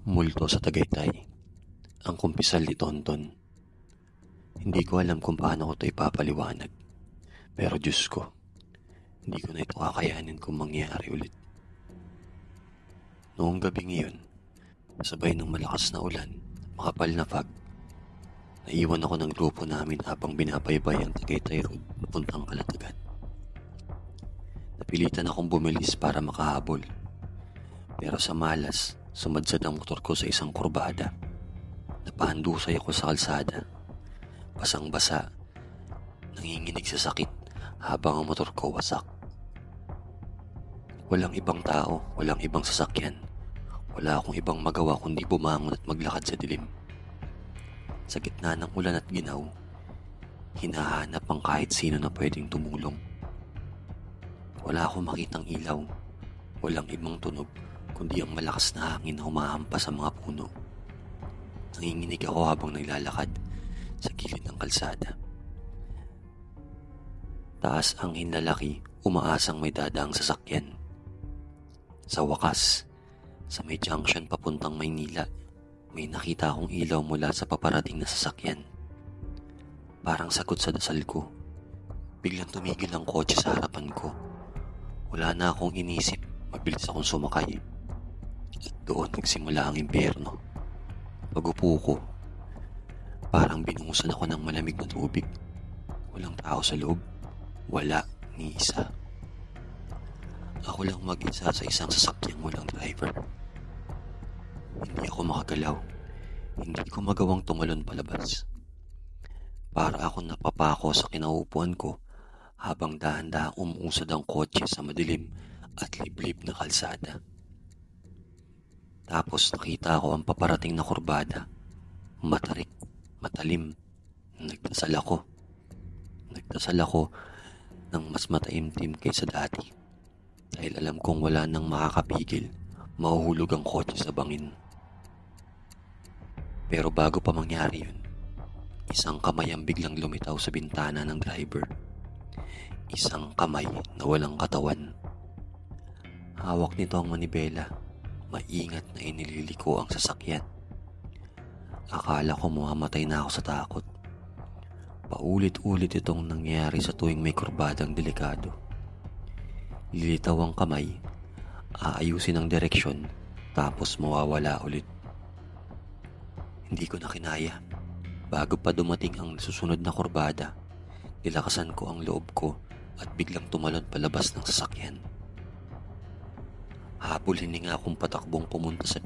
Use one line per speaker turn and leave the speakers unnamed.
Multo sa Tagaytay, ang kumpisal ni Tonton. Hindi ko alam kung paano ko ito ipapaliwanag. Pero Diyos ko, hindi ko na ito kakayanin kung mangyari ulit. Noong gabi ngayon, sabay ng malakas na ulan at makapal na fog, naiwan ako ng grupo namin habang binabaybay ang Tagaytay Road papuntang Kalatagan. Napilitan akong bumilis para makahabol. Pero sa malas, sumadsad ang motor ko sa isang kurbada. Napahandusay ako sa kalsada. Basang-basa, nanginginig sa sakit habang ang motor ko wasak. Walang ibang tao, walang ibang sasakyan. Wala akong ibang magawa kundi bumangon at maglakad sa dilim. Sa gitna ng ulan at ginaw, hinahanap ang kahit sino na pwedeng tumulong. Wala akong makitang ilaw, walang ibang tunog kundi ang malakas na hangin na humahampas sa mga puno. Nanginginig ako habang naglalakad sa gilid ng kalsada. Taas ang hinlalaki, umaasang may dadaang sasakyan. Sa wakas, sa may junction papuntang Maynila, may nakita akong ilaw mula sa paparating na sasakyan. Parang sagot sa dasal ko. Biglang tumigil ang kotse sa harapan ko. Wala na akong inisip, mabilis akong sumakay. At doon nagsimula ang impyerno. Pagupo ko, parang binuhusan ako ng malamig na tubig. Walang tao sa loob. Wala ni isa. Ako lang mag-isa sa isang sasakyang walang driver. Hindi ako makagalaw. Hindi ko magawang tumalon palabas. Para ako napapako sa kinauupuan ko habang dahan-dahang umuusad ang kotse sa madilim at liblib na kalsada. Tapos nakita ko ang paparating na kurbada. Matarik, matalim. Nagdasal ako ng mas mataimtim kaysa dati. Dahil alam kong wala nang makakapigil, mahuhulog ang kotse sa bangin. Pero bago pa mangyari yun, isang kamay ang biglang lumitaw sa bintana ng driver. Isang kamay na walang katawan. Hawak nito ang manibela. Maingat na inililiko ang sasakyan. Akala ko mamamatay na ako sa takot. Paulit-ulit itong nangyayari sa tuwing may kurbadang delikado. Lilitaw ang kamay, aayusin ang direksyon, tapos mawawala ulit. Hindi ko na kinaya. Bago pa dumating ang susunod na kurbada, nilakasan ko ang loob ko at biglang tumalon palabas ng sasakyan. Habulin nga akong patakbong pumunta sa